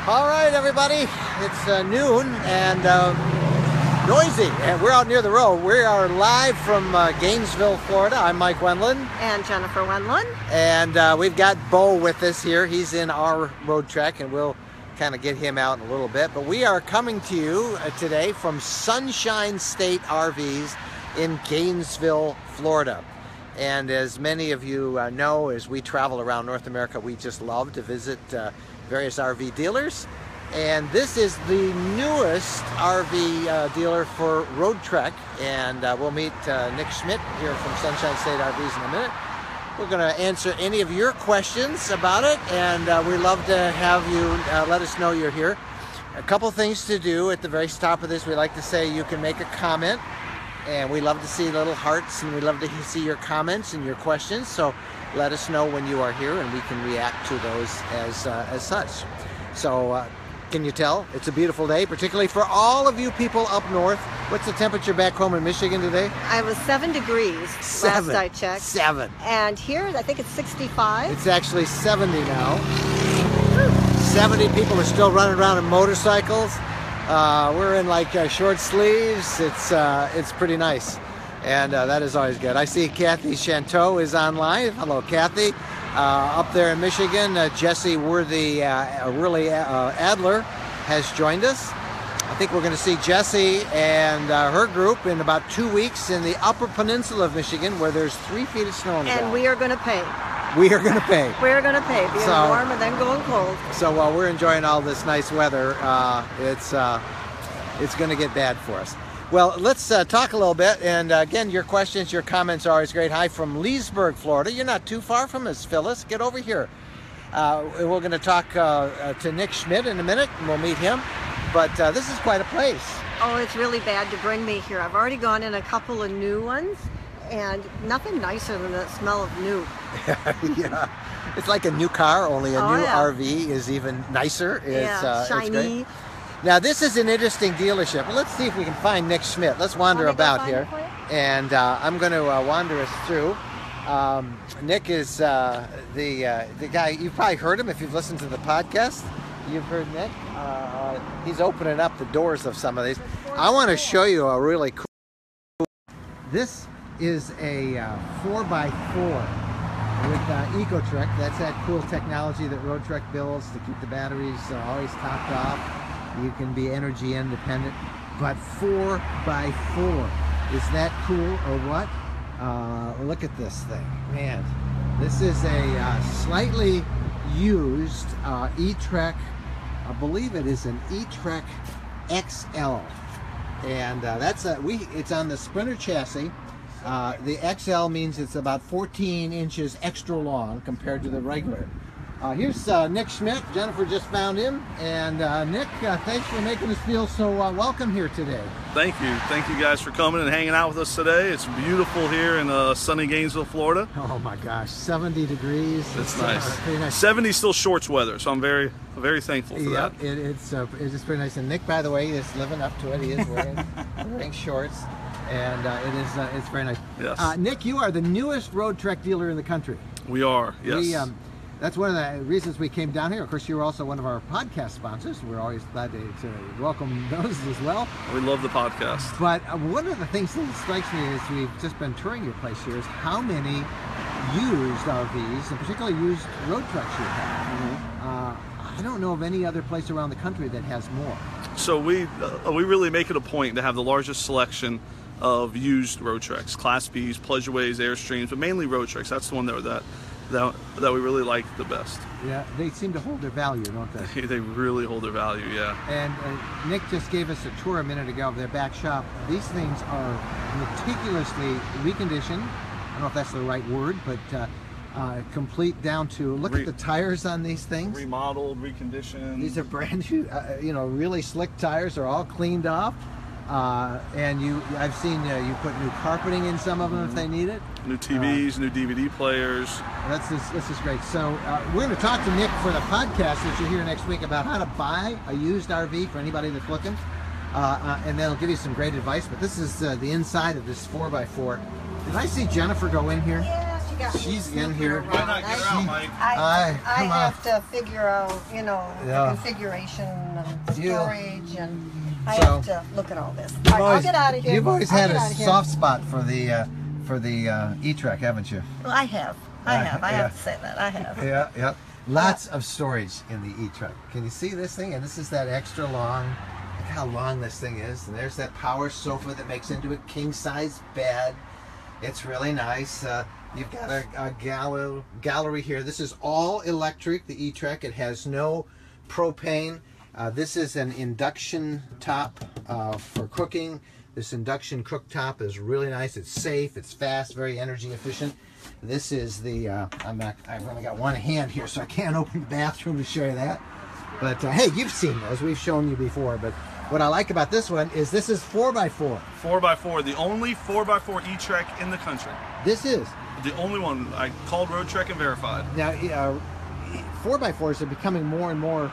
All right, everybody. It's noon and noisy, and we're out near the road. We are live from Gainesville, Florida. I'm Mike Wendland. And Jennifer Wendland. And we've got Bo with us here. He's in our road track, and we'll kind of get him out in a little bit. But we are coming to you today from Sunshine State RVs in Gainesville, Florida. And as many of you know, as we travel around North America, we just love to visit various RV dealers. And this is the newest RV dealer for Road Trek. And we'll meet Nick Schmidt here from Sunshine State RVs in a minute. We're going to answer any of your questions about it, and we'd love to have you let us know you're here. A couple things to do at the very top of this. We like to say you can make a comment, and we love to see little hearts, and we love to see your comments and your questions. So let us know when you are here, and we can react to those as such. So can you tell it's a beautiful day, particularly for all of you people up north? What's the temperature back home in Michigan today? I was 7 degrees last I checked. 7. And here, I think it's 65. It's actually 70 now. 70 people are still running around in motorcycles. We're in like short sleeves. It's pretty nice, and that is always good. I see Kathy Chanteau is online. Hello, Kathy. Up there in Michigan, Jesse Worthy Adler has joined us. I think we're going to see Jesse and her group in about 2 weeks in the Upper Peninsula of Michigan, where there's 3 feet of snow on the ground. And we are going to pay. We are going to pay. We are going to pay. Being warm and then going cold. So while we're enjoying all this nice weather, it's going to get bad for us. Well, let's talk a little bit. And again, your questions, your comments are always great. Hi from Leesburg, Florida. You're not too far from us, Phyllis. Get over here. We're going to talk to Nick Schmidt in a minute, and we'll meet him. But this is quite a place. Oh, it's really bad to bring me here. I've already gone in a couple of new ones, and nothing nicer than the smell of new. Yeah, it's like a new car, only a new RV is even nicer. It's, shiny. It's great. Now, this is an interesting dealership. Let's see if we can find Nick Schmidt. Let's wander about here. And I'm going to wander us through. Nick is the guy, you've probably heard him if you've listened to the podcast. You've heard Nick. He's opening up the doors of some of these. I want to show you a really cool. This is a 4x4 with EcoTrek. That's that cool technology that Road Trek builds to keep the batteries always topped off. You can be energy independent, but 4x4. Is that cool or what? Look at this thing, man. This is a slightly used E-Trek. I believe it is an E-Trek XL, and it's on the Sprinter chassis. The XL means it's about 14 inches extra long compared to the regular. Here's Nick Schmidt. Jennifer just found him. And Nick, thanks for making us feel so welcome here today. Thank you. Thank you guys for coming and hanging out with us today. It's beautiful here in sunny Gainesville, Florida. Oh my gosh, 70 degrees. It's nice. Pretty nice. 70 still shorts weather, so I'm very thankful for that. It's pretty nice. And Nick, by the way, is living up to it. He is wearing shorts. And it's very nice. Yes. Nick, you are the newest Road Trek dealer in the country. We are, yes. That's one of the reasons we came down here. Of course, you were also one of our podcast sponsors. We're always glad to welcome those as well. We love the podcast. But one of the things that strikes me as we've just been touring your place here is how many used RVs, and particularly used road trucks you have. Mm-hmm. I don't know of any other place around the country that has more. So we really make it a point to have the largest selection of used road treks, Class Bs, Pleasureways, Airstreams, but mainly road treks. That's the one that we really like the best. Yeah, they seem to hold their value, don't they? They really hold their value, yeah. And Nick just gave us a tour a minute ago of their back shop. These things are meticulously reconditioned. I don't know if that's the right word, but complete down to, look at the tires on these things. Remodeled, reconditioned. These are brand new, really slick tires. Are all cleaned off. And I've seen you put new carpeting in some of them if they need it. New TVs, new DVD players. This is great. So we're going to talk to Nick for the podcast that you'll hear next week about how to buy a used RV for anybody that's looking. And then I'll give you some great advice. But this is the inside of this 4x4. Did I see Jennifer go in here? Yeah, you got she's me in here. snooping around. Why not get her out, Mike? I come on. have to figure out, you know, Yeah. the configuration and Yeah. storage, and I So- have to look at all this. All right, I'll get out of here. You've always I'll had get a out of here. soft spot for the E-Trek, haven't you? Well, I have. I Yeah. have to say that. I have. Yeah, yeah. Lots of storage in the E-Trek. Can you see this thing? And this is that extra long. Look how long this thing is. And there's that power sofa that makes into a king-size bed. It's really nice. You've got a gallery here. This is all electric, the E-Trek. It has no propane. This is an induction top for cooking. This induction cooktop is really nice. It's safe, it's fast, very energy efficient. This is the, I've only got one hand here, so I can't open the bathroom to show you that. But hey, you've seen those. We've shown you before. But what I like about this one is this is 4x4. 4x4, the only 4x4 E-Trek in the country. This is. The only one. I called Road Trek and verified. Now, 4x4s are becoming more and more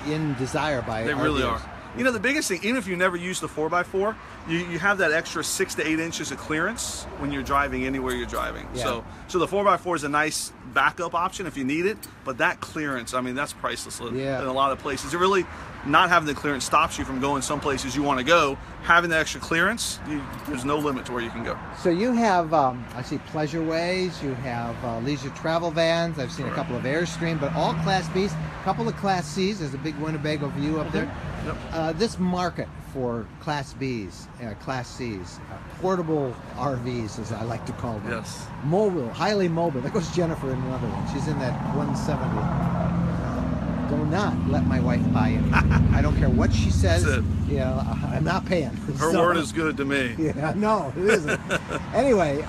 in desire by They really RVers. are. You know, the biggest thing, even if you never use the 4x4, you have that extra 6 to 8 inches of clearance when you're driving anywhere you're driving. Yeah. So the 4x4 is a nice backup option if you need it, but that clearance, I mean, that's priceless in a lot of places. It really, not having the clearance stops you from going some places you want to go. Having the extra clearance, there's no limit to where you can go. So you have, I see pleasure ways, you have leisure travel vans, I've seen a couple of Airstream, but all Class Bs, a couple of Class Cs, there's a big Winnebago view up there. Yep. This market for Class Bs, Class Cs, portable RVs as I like to call them. Yes. Mobile, highly mobile. There goes Jennifer in another one. She's in that 170. Do not let my wife buy it. I don't care what she says. That's it. Yeah, I'm not paying. Her word is good to me. Yeah, no, it isn't. Anyway,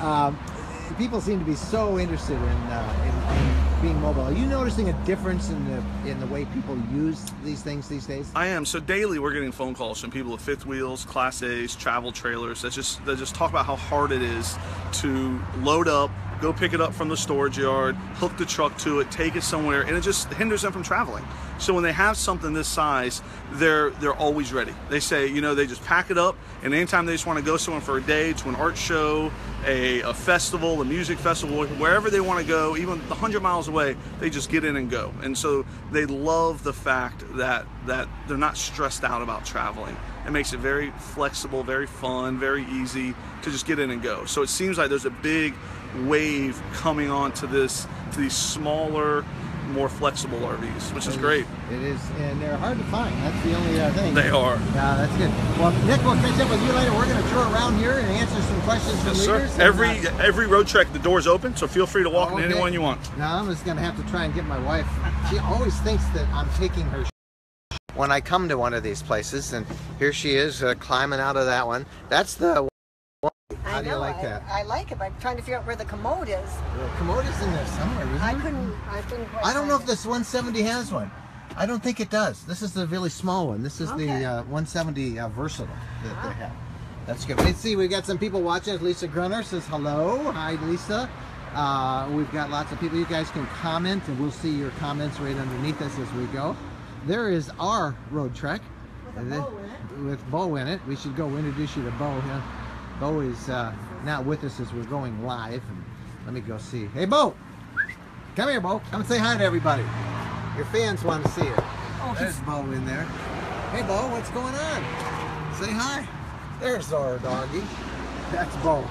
people seem to be so interested in being mobile. Are you noticing a difference in the way people use these things these days? I am. So daily we're getting phone calls from people with fifth wheels, Class A's, travel trailers that just talk about how hard it is to load up, go pick it up from the storage yard, hook the truck to it, take it somewhere, and it just hinders them from traveling. So when they have something this size, they're always ready. They say, you know, they just pack it up, and anytime they just want to go somewhere for a day, to an art show, a festival, a music festival, wherever they want to go, even 100 miles away, they just get in and go. And so they love the fact that they're not stressed out about traveling. It makes it very flexible, very fun, very easy to just get in and go. So it seems like there's a big wave coming on to these smaller, more flexible RVs, which is great. It is, and they're hard to find. That's the only thing. They are. Yeah, that's good. Well, Nick, we'll catch up with you later. We're going to tour around here and answer some questions from Yes, sir. leaders. Every Road Trek, the door's open, so feel free to walk in anyone you want. Now I'm just going to have to try and get my wife. She always thinks that I'm taking her. When I come to one of these places, and here she is climbing out of that one. That's the one. How do you like that? I like it, but I'm trying to figure out where the commode is. The commode is in there somewhere, isn't I it? couldn't quite I don't know if find it. this 170 has one. I don't think it does. This is the really small one. This is the 170 Versatile that they have. That's good. Let's see, we've got some people watching. Lisa Grunner says hello. Hi, Lisa. We've got lots of people. You guys can comment, and we'll see your comments right underneath us as we go. There is our Road Trek. With Bo in it. We should go introduce you to Bo. Yeah. Bo is not with us as we're going live. And let me go see. Hey, Bo! Come here, Bo. Come say hi to everybody. Your fans want to see you. Oh, there's Bo in there. Hey, Bo, what's going on? Say hi. There's our doggy. That's Bo.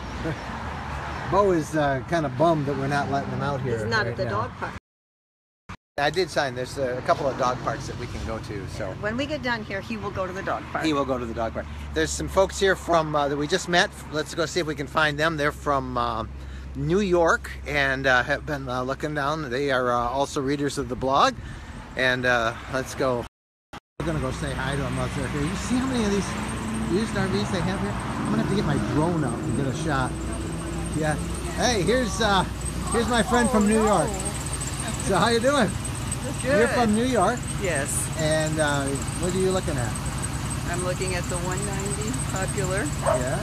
Bo is kind of bummed that we're not letting him out here. He's not right at the now. dog park. I did sign. There's a couple of dog parks that we can go to. So When we get done here, he will go to the dog park. he will go to the dog park. There's some folks here from that we just met. Let's go see if we can find them. They're from New York and have been looking down. They are also readers of the blog. And let's go. We're gonna go say hi to them out there. You see how many of these used RVs they have here? I'm gonna have to get my drone out and get a shot. Yeah. Hey, here's my friend from New York. So how you doing? Good. You're from New York, Yes. and what are you looking at? I'm looking at the 190 Popular. Yeah.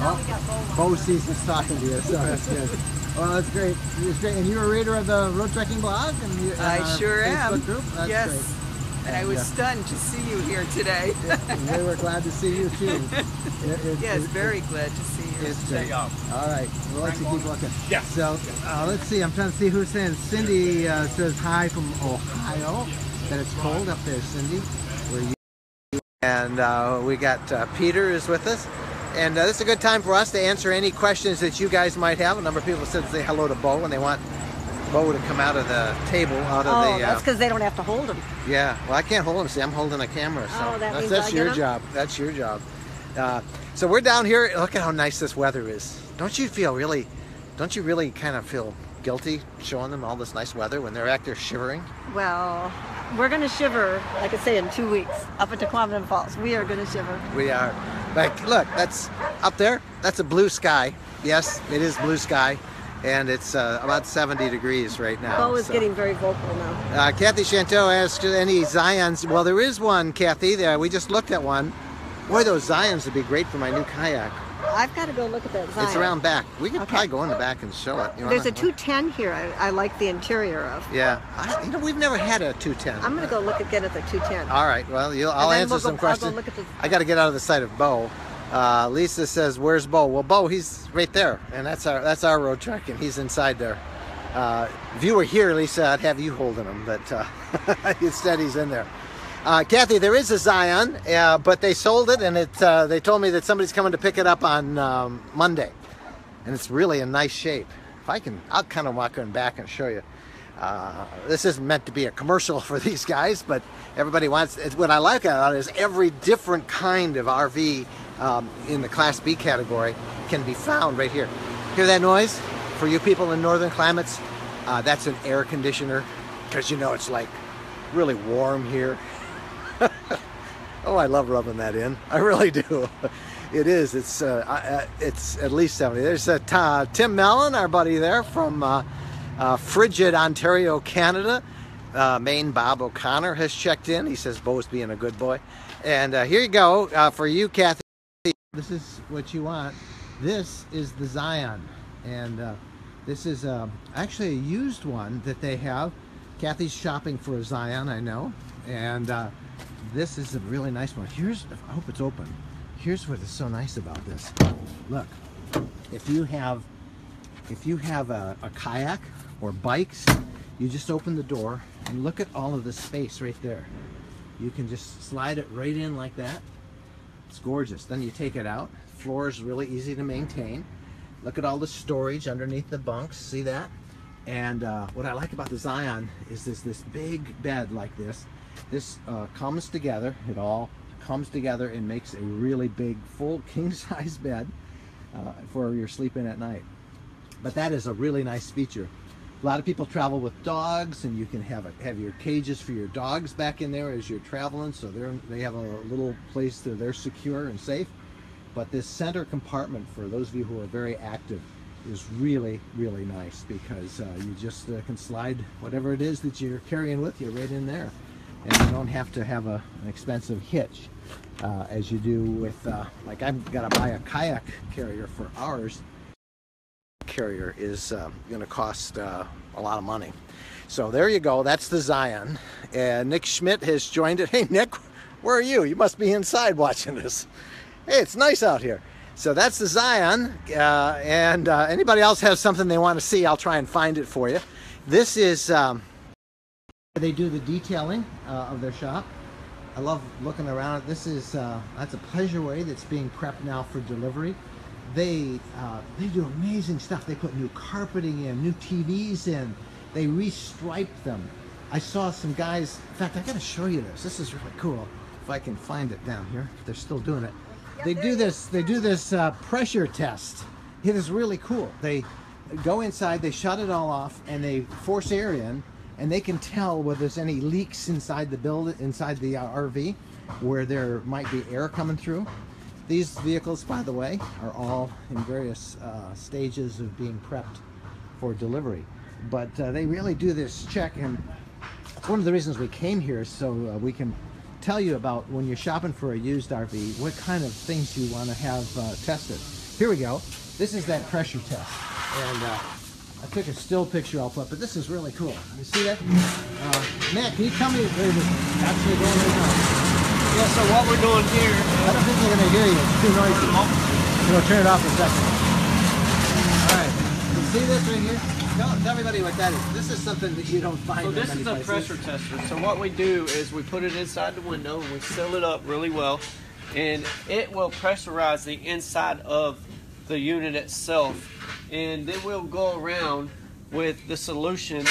Oh, Bo sees us talking to you, so that's good. Well, that's great. It's great. And you're a reader of the Road Trekking blog, and I our sure Facebook am. group. That's Yes. great. And I was stunned to see you here today. We were glad to see you too. Yes, very glad to see you. It's great. All right, we'll let you keep looking. Yeah. So let's see. I'm trying to see who's saying. Cindy says hi from Ohio. That it's cold up there, Cindy. Where you? And we got Peter is with us. And this is a good time for us to answer any questions that you guys might have. A number of people said say hello to Bo, and they want Bo to come out of the table, out of the... that's because they don't have to hold him. Yeah, well, I can't hold him. See, I'm holding a camera, so that's your job. That's your job. So we're down here. Look at how nice this weather is. Don't you really kind of feel guilty showing them all this nice weather when they're out there shivering? Well, we're going to shiver, like I say, in 2 weeks, up at Tequamanon Falls. We are going to shiver. We are. Like, look, that's up there. That's a blue sky. Yes, it is blue sky. And it's about 70 degrees right now. Bo is getting very vocal now. Kathy Chanteau asked any Zions. Well, there is one, Kathy. There, we just looked at one. Boy, those Zions would be great for my new kayak. I've got to go look at that Zion. It's around back. We could probably go in the back and show it. There's a 210 here I like the interior of. Yeah. We've never had a 210. I'm going to go look again at the 210. All right. Well, I'll answer some questions. I'll go look at I got to get out of the sight of Bo. Lisa says, "Where's Bo?" Well, Bo, he's right there, and that's our road truck, and he's inside there. If you were here, Lisa, I'd have you holding him, but instead he's in there. Kathy, there is a Zion, but they sold it, and they told me that somebody's coming to pick it up on Monday, and it's really in nice shape. If I can, I'll kind of walk in back and show you. This isn't meant to be a commercial for these guys, but everybody wants. What I like about it is every different kind of RV in the Class B category can be found right here. Hear that noise? For you people in northern climates, that's an air conditioner, because you know it's like really warm here. Oh, I love rubbing that in. I really do. It is. It's at least 70. There's Tim Mellon, our buddy there from Frigid, Ontario, Canada. Maine Bob O'Connor has checked in. He says Bo's being a good boy. And here you go for you, Kathy. This is what you want. This is the Zion, and this is actually a used one that they have. Kathy's shopping for a Zion, I know, and this is a really nice one. I hope it's open. Here's what is so nice about this. Look, if you have a kayak or bikes, you just open the door and look at all of this space right there. You can just slide it right in like that. It's gorgeous. Then you take it out. Floor is really easy to maintain. Look at all the storage underneath the bunks. See that? And what I like about the Zion is this big bed like this. This comes together. It all comes together and makes a really big, full king-size bed for your sleeping at night. But that is a really nice feature. A lot of people travel with dogs, and you can have your cages for your dogs back in there as you're traveling, so they have a little place that they're secure and safe. But this center compartment, for those of you who are very active, is really, really nice, because you just can slide whatever it is that you're carrying with you right in there, and you don't have to have an expensive hitch as you do with like I've got to buy a kayak carrier for ours. Carrier is going to cost a lot of money. So there you go. That's the Zion. And Nick Schmidt has joined it. Hey Nick, where are you? You must be inside watching this. Hey, it's nice out here. So that's the Zion. And anybody else has something they want to see, I'll try and find it for you. This is they do the detailing of their shop. I love looking around. This is that's a pleasure way that's being prepped now for delivery. They do amazing stuff. They put new carpeting in, new TVs in. They restripe them. I saw some guys, in fact, I gotta show you this. This is really cool. If I can find it down here, if they're still doing it. They do this pressure test. It is really cool. They go inside, they shut it all off, and they force air in, and they can tell whether there's any leaks inside the RV, where there might be air coming through. These vehicles, by the way, are all in various stages of being prepped for delivery. But they really do this check, and one of the reasons we came here is so we can tell you about, when you're shopping for a used RV, what kind of things you want to have tested. Here we go. This is that pressure test. And I took a still picture I'll put, but this is really cool. You see that? Matt, can you tell me where this is actually going right now? Yeah, so what we're doing here... I don't think they're going to hear you. It's too noisy. We'll turn it off in a second. All right. You see this right here? Tell everybody what that is. This is something that you don't find in many places. So this is a pressure tester. So what we do is we put it inside the window and we seal it up really well. And it will pressurize the inside of the unit itself. And then we'll go around with the solution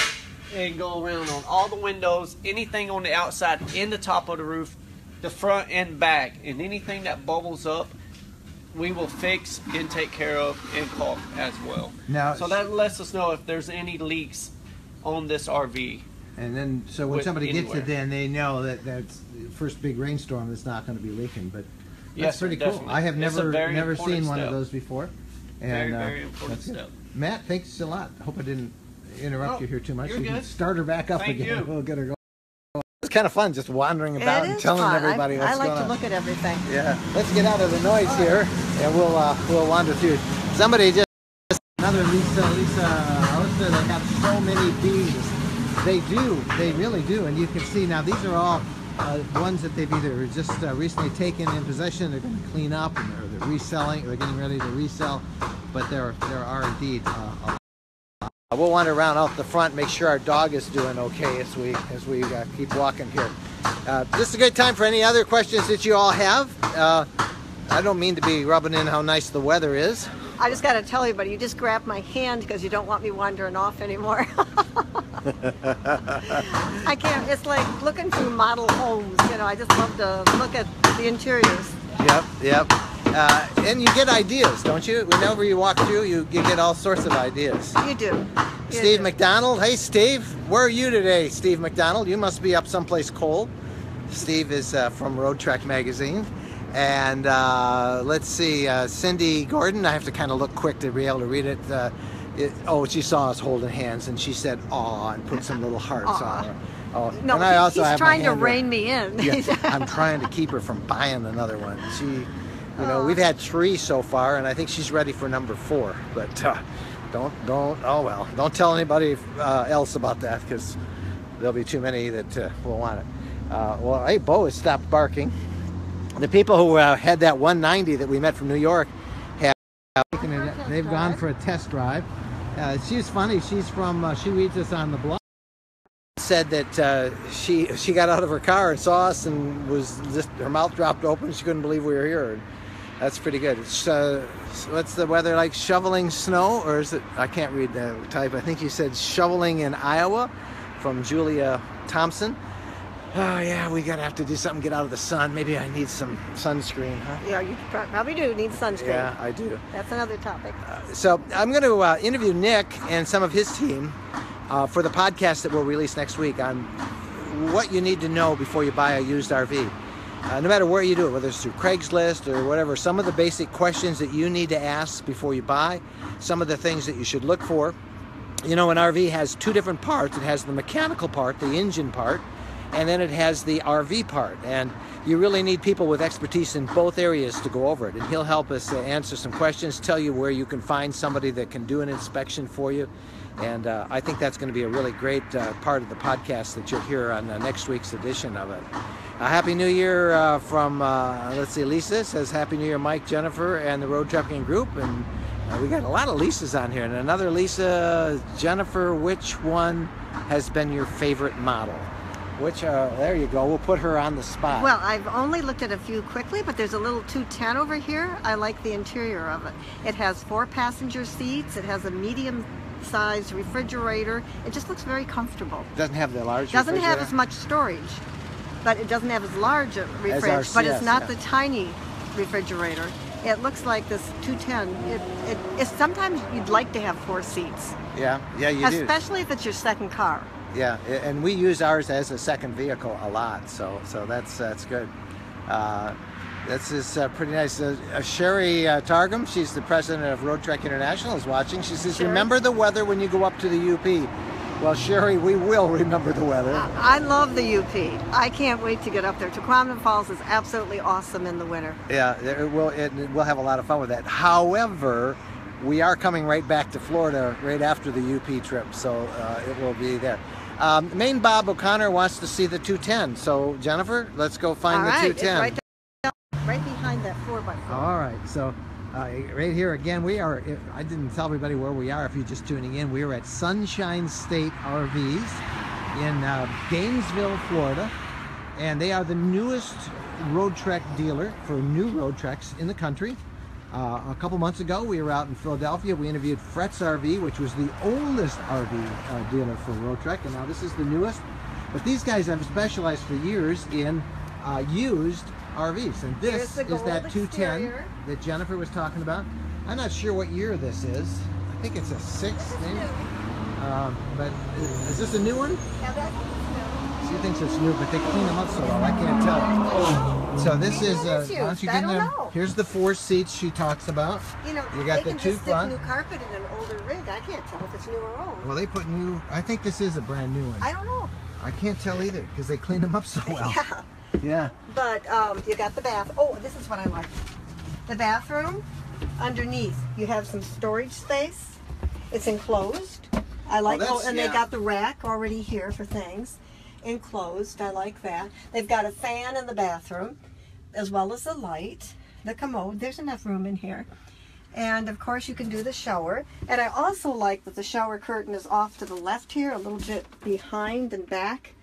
and go around on all the windows, anything on the outside, in the top of the roof, the front and back. And anything that bubbles up, we will fix and take care of and caulk as well. Now, so that lets us know if there's any leaks on this RV. And then, so when somebody gets it, then they know that that's the first big rainstorm that's not going to be leaking. But that's pretty cool. I have never seen one of those before. And, very important step. Matt, thanks a lot. Hope I didn't interrupt you here too much. You're we good. Can start her back up Thank again. You. We'll get her going. It's kind of fun just wandering about and telling everybody what's going on. I like to look at everything. Yeah. Let's get out of the noise here, and we'll wander through. Somebody just another Lisa Oster. They have so many bees. They do. They really do. And you can see now these are all ones that they've either just recently taken in possession. They're going to clean up, and they're reselling. They're getting ready to resell. But there are indeed a lot. We'll wander around out the front, make sure our dog is doing okay as we keep walking here. This is a good time for any other questions that you all have. I don't mean to be rubbing in how nice the weather is. I just got to tell you, but you just grabbed my hand because you don't want me wandering off anymore. I can't. It's like looking through model homes. You know, I just love to look at the interiors. Yep. And you get ideas, don't you? Whenever you walk through, you get all sorts of ideas. You do. Steve McDonald. Hey, Steve. Where are you today, Steve McDonald? You must be up someplace cold. Steve is from Road Trek magazine. And let's see, Cindy Gordon. I have to kind of look quick to be able to read it. She saw us holding hands, and she said, "Aw," and put some little hearts on her. Oh, no, and I also he's trying to rein me in. Yeah, I'm trying to keep her from buying another one. We've had 3 so far, and I think she's ready for number 4. But don't tell anybody else about that, because there'll be too many that will want it. Hey, Bo has stopped barking. The people who had that 190 that we met from New York they've gone for a test drive. She's funny. She's from she reads us on the blog. Said that she got out of her car and saw us and was just her mouth dropped open. She couldn't believe we were here. That's pretty good. What's the weather like? Shoveling snow, or is it? I can't read the type. I think you said shoveling in Iowa, from Julia Thompson. Oh yeah, we're gonna have to do something. Get out of the sun. Maybe I need some sunscreen, huh? Yeah, you probably do need sunscreen. Yeah, I do. That's another topic. So I'm going to interview Nick and some of his team for the podcast that we'll release next week on what you need to know before you buy a used RV. No matter where you do it, whether it's through Craigslist or whatever, some of the basic questions that you need to ask before you buy, some of the things that you should look for. You know, an RV has 2 different parts. It has the mechanical part, the engine part, and then it has the RV part. And you really need people with expertise in both areas to go over it. And he'll help us answer some questions, tell you where you can find somebody that can do an inspection for you. And I think that's going to be a really great part of the podcast that you'll hear on next week's edition of it. Happy New Year from, let's see, Lisa says Happy New Year, Mike, Jennifer, and the Road Trucking Group. And we got a lot of Lisas on here. And another Lisa, Jennifer, which one has been your favorite model? There you go. We'll put her on the spot. Well, I've only looked at a few quickly, but there's a little 210 over here. I like the interior of it. It has 4 passenger seats. It has a medium-sized refrigerator. It just looks very comfortable. It doesn't have the large refrigerator. Doesn't have as much storage, but it doesn't have as large a refrigerator. But it's not the tiny refrigerator. It looks like this 210. It's sometimes you'd like to have 4 seats. Yeah, you do. Especially if it's your second car. Yeah, and we use ours as a second vehicle a lot, so that's good. This is pretty nice. Sherry Targum, she's the president of Road Trek International, is watching. She says, remember the weather when you go up to the UP. Well, Sherry, we will remember the weather. I love the UP. I can't wait to get up there. Tequila Falls is absolutely awesome in the winter. Yeah, we'll have a lot of fun with that. However, we are coming right back to Florida right after the UP trip, so it will be there. Main Bob O'Connor wants to see the 210, so Jennifer, let's go find the 210. It's right behind that 4x4. All right, so right here again, we are, I didn't tell everybody where we are if you're just tuning in. We are at Sunshine State RVs in Gainesville, Florida, and they are the newest road trek dealer for new road treks in the country. A couple months ago, we were out in Philadelphia. We interviewed Fretz RV, which was the oldest RV dealer for road trek, and now this is the newest. But these guys have specialized for years in used RVs, and this is that 210 that Jennifer was talking about. I'm not sure what year this is. I think it's a 6, maybe. But is this a new one? Yeah, that's new. She thinks it's new, but they clean them up so well. I can't tell. So this is. Why don't you get in there? Here's the 4 seats she talks about. You know, you got they the can 2 just front. stick new carpet in an older rig. I can't tell if it's new or old. Well, they put new. I think this is a brand new one. I don't know. I can't tell either because they clean them up so well. Yeah. Yeah. But you got the bath. Oh, this is what I like. The bathroom, underneath, you have some storage space. It's enclosed. I like, and they got the rack already here for things. Enclosed, I like that. They've got a fan in the bathroom, as well as a light, the commode. There's enough room in here. And of course you can do the shower. And I also like that the shower curtain is off to the left here, a little bit behind and back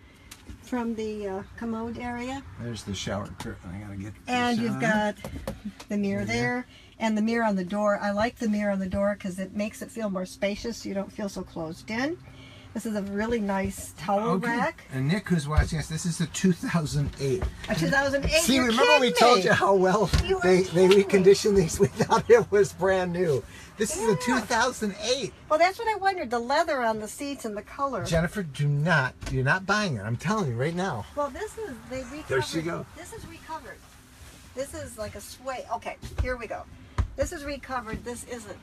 from the commode area. There's the shower curtain. I gotta get this and you've got the mirror there, and the mirror on the door. I like the mirror on the door because it makes it feel more spacious, so you don't feel so closed in. This is a really nice towel rack. And Nick, who's watching us, this is a 2008. A 2008. See, remember we told you how well they reconditioned these? We thought it was brand new. This is a 2008. Well, that's what I wondered. The leather on the seats and the color. Jennifer, you're not buying it. I'm telling you right now. Well, this is, they recovered. There she goes. This is recovered. This is like a sway. Okay, here we go. This is recovered. This isn't.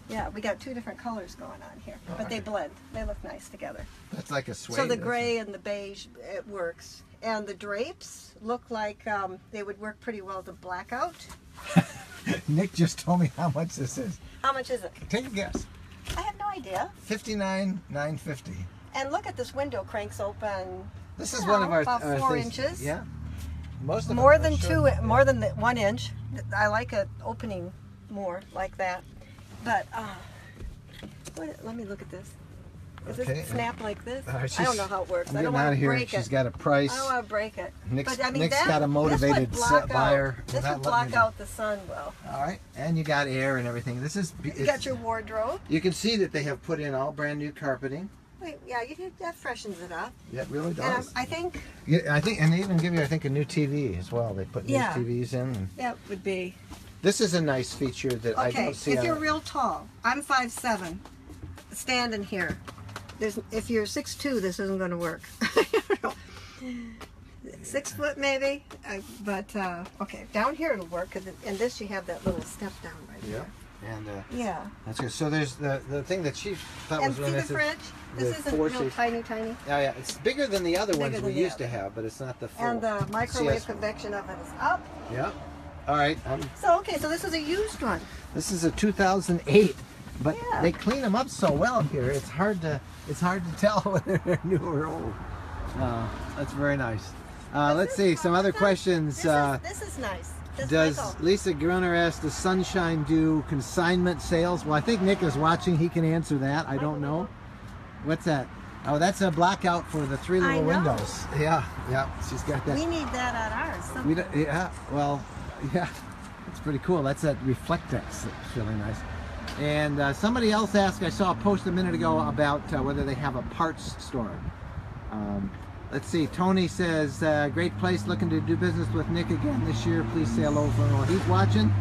Yeah, we got 2 different colors going on here, but they blend. They look nice together. That's like a suede. So the gray and the beige, it works. And the drapes look like they would work pretty well to blackout. Nick just told me how much this is. How much is it? Take a guess. I have no idea. $59,950. And look at this window cranks open. This is one of our about 4 things. inches. Yeah. Most of more than 2, more than 1 inch. I like an opening more like that. But let me look at this. Does this snap like this? I don't know how it works. I don't want to break it. She's got a price. I don't want to break it. Nick's but, I mean, got a motivated buyer. This would block out the sun well. All right, and you got air and everything. This is. You got your wardrobe. You can see that they have put in all brand new carpeting. Wait, yeah, that freshens it up. Yeah, it really does. And I think. Yeah, and they even give you, I think, a new TV as well. They put new TVs in. And that would be. This is a nice feature that I don't see. If you're real tall, I'm 5'7", standing here. If you're 6'2", this isn't going to work. 6 foot maybe, but okay, down here it'll work. And this you have that little step down right there. And that's good. So there's the thing that she thought was really nice. And see the fridge? This isn't real tiny. Yeah, it's bigger than the other ones we used to have, but it's not the full. And the microwave convection oven is up. Yeah. All right. So this is a used one. This is a 2008, but they clean them up so well here. It's hard to tell whether they're new or old. That's very nice. Let's see some other questions. This is nice. Does Lisa Gruner ask, does Sunshine do consignment sales? Well, I think Nick is watching. He can answer that. I don't know. What's that? Oh, that's a blackout for the 3 little windows. Yeah, she's got that. We need that on ours. Yeah, it's pretty cool. That's that Reflectex. It's really nice. And somebody else asked, I saw a post a minute ago about whether they have a parts store. Let's see, Tony says, great place, looking to do business with Nick again this year. Please say hello for him. He's watching.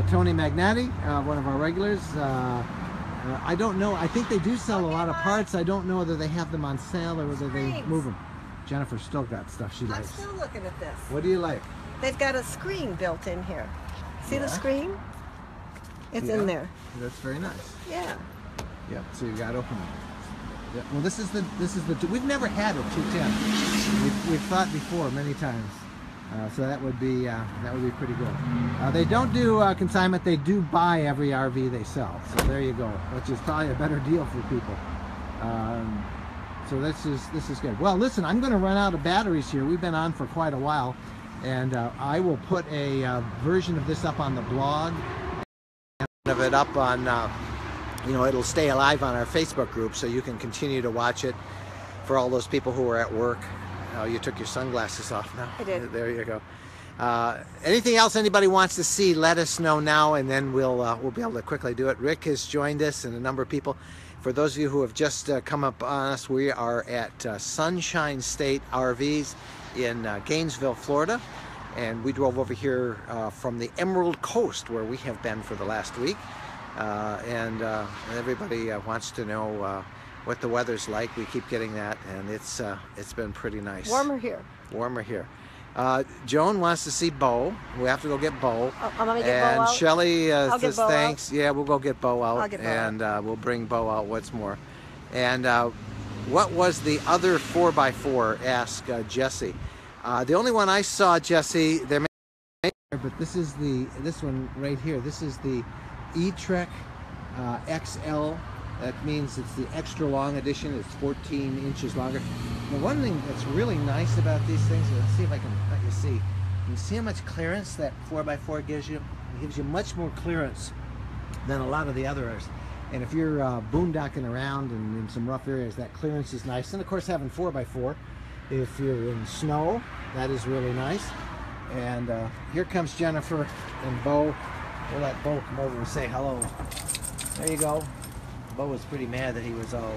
Tony Magnati, one of our regulars. I don't know. I think they do sell a lot of parts. I don't know whether they have them on sale or whether they move them. Jennifer's still got stuff she likes. I'm still looking at this. What do you like? They've got a screen built in here. See the screen? It's in there. That's very nice. Yeah. Yeah. So you got to open it. Yeah. Well, we've never had a 210. We've thought before many times. So that would be pretty good. They don't do consignment. They do buy every RV they sell. So there you go, which is probably a better deal for people. So this is good. Well, listen, I'm going to run out of batteries here. We've been on for quite a while, and I will put a version of this up on the blog, and of it up on, you know, it'll stay alive on our Facebook group, so you can continue to watch it for all those people who are at work. Oh, you took your sunglasses off now. I did. There you go. Anything else anybody wants to see, let us know now, and then we'll be able to quickly do it. Rick has joined us and a number of people. For those of you who have just come up on us, we are at Sunshine State RVs in Gainesville, Florida. And we drove over here from the Emerald Coast, where we have been for the last week. And everybody wants to know what the weather's like. We keep getting that, and it's been pretty nice. Warmer here. Warmer here. Joan wants to see Bo. We have to go get Bo. Oh, I'm gonna get Bo out. And Shelly says Bo thanks. Out. Yeah, we'll go get Bo out. I'll get Bo and out. We'll bring Bo out. What's more, and what was the other 4x4? Asked Jesse. The only one I saw, Jesse, there, but this one right here. This is the E-Trek XL. That means it's the extra long edition. It's 14 inches longer. The one thing that's really nice about these things, let's see if I can let you see. You see how much clearance that 4x4 gives you? It gives you much more clearance than a lot of the others. And if you're boondocking around and in some rough areas, that clearance is nice. And of course, having 4x4, if you're in snow, that is really nice. And here comes Jennifer and Bo. We'll let Bo come over and say hello. There you go. Bo was pretty mad that he was all...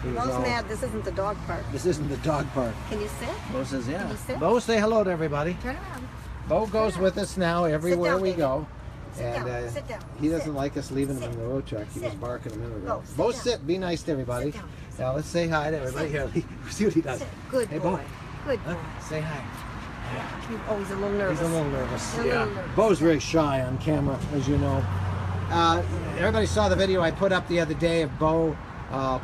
Bo's mad. This isn't the dog park. This isn't the dog park. Can you sit? Bo says, yeah. Can you sit? Bo, say hello to everybody. Turn around. Bo goes with us now everywhere down, we baby. go. Sit And down. Sit down. he doesn't Sit. like us leaving him in the road truck. He was Sit. barking a minute ago. Go, sit Bo, down. sit. Be nice to everybody. Sit down. Now let's say hi to everybody. Here, see what he does. Sit. Good Hey, boy. Bo. Good boy. Say hi. Oh, he's a little nervous. He's a little nervous. A little nervous. Bo's very shy on camera, as you know. Everybody saw the video I put up the other day of Bo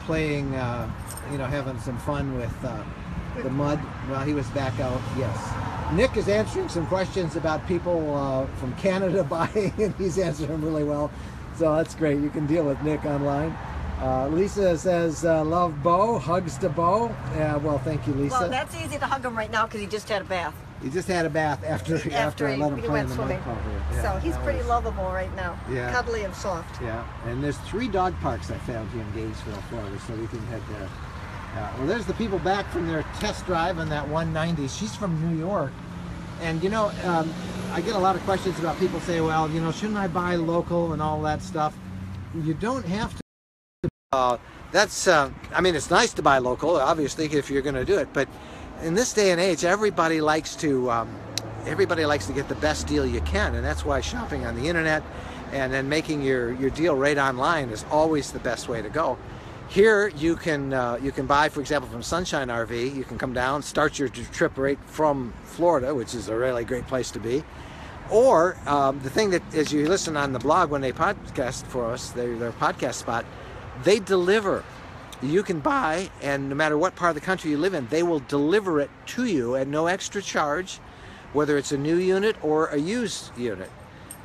playing, you know, having some fun with the mud while he was back out. Yes. Nick is answering some questions about people from Canada buying, and he's answering them really well. So that's great. You can deal with Nick online. Lisa says, love Bo, hugs to Bo. Well, thank you, Lisa. Well, that's easy to hug him right now because he just had a bath. He just had a bath after I let him play in the mud swimming. puddle. Yeah, So he's that pretty was- lovable right now. Yeah. Cuddly and soft. Yeah, and there's 3 dog parks I found here in Gainesville, Florida, so we can head there. Well, there's the people back from their test drive on that 190. She's from New York. And, you know, I get a lot of questions about people say, well, you know, shouldn't I buy local and all that stuff? You don't have to. I mean, it's nice to buy local, obviously, if you're going to do it. But in this day and age, everybody likes to get the best deal you can. And that's why shopping on the internet and then making your deal right online is always the best way to go. Here you can buy, for example, from Sunshine RV. You can come down, start your trip right from Florida, which is a really great place to be. Or the thing that, as you listen on the blog when they podcast for us, their podcast spot, they deliver. You can buy, and no matter what part of the country you live in, they will deliver it to you at no extra charge, whether it's a new unit or a used unit.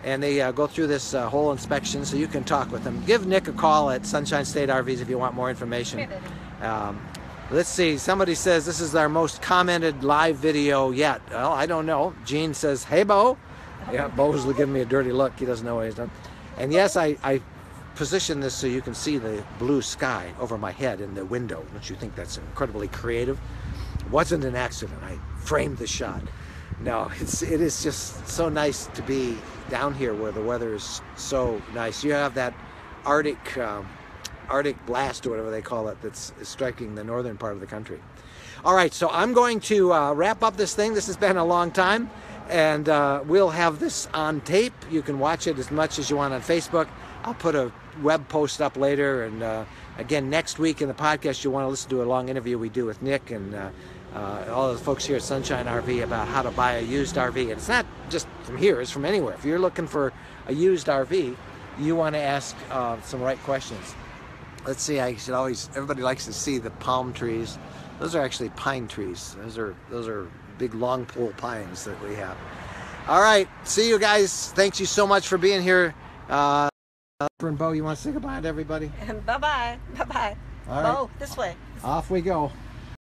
And they go through this whole inspection, so you can talk with them. Give Nick a call at Sunshine State RVs if you want more information. Let's see, somebody says this is our most commented live video yet. Well, I don't know. Gene says, hey, Bo. Yeah, Bo's giving me a dirty look. He doesn't know what he's done. And yes, I position this so you can see the blue sky over my head in the window. Don't you think that's incredibly creative? It wasn't an accident. I framed the shot. No, it is just so nice to be down here where the weather is so nice. You have that Arctic blast or whatever they call it that's striking the northern part of the country. All right, so I'm going to wrap up this thing. This has been a long time, and we'll have this on tape. You can watch it as much as you want on Facebook. I'll put a web post up later, and again, next week in the podcast, you'll want to listen to a long interview we do with Nick and all of the folks here at Sunshine RV about how to buy a used RV. And it's not just from here, it's from anywhere. If you're looking for a used RV, you want to ask some right questions. Let's see, everybody likes to see the palm trees. Those are actually pine trees. Those are big long pole pines that we have. All right, see you guys. Thank you so much for being here. And Bo, you want to say goodbye to everybody? Bye-bye. Bye-bye. All right. Bo, this way. Off we go.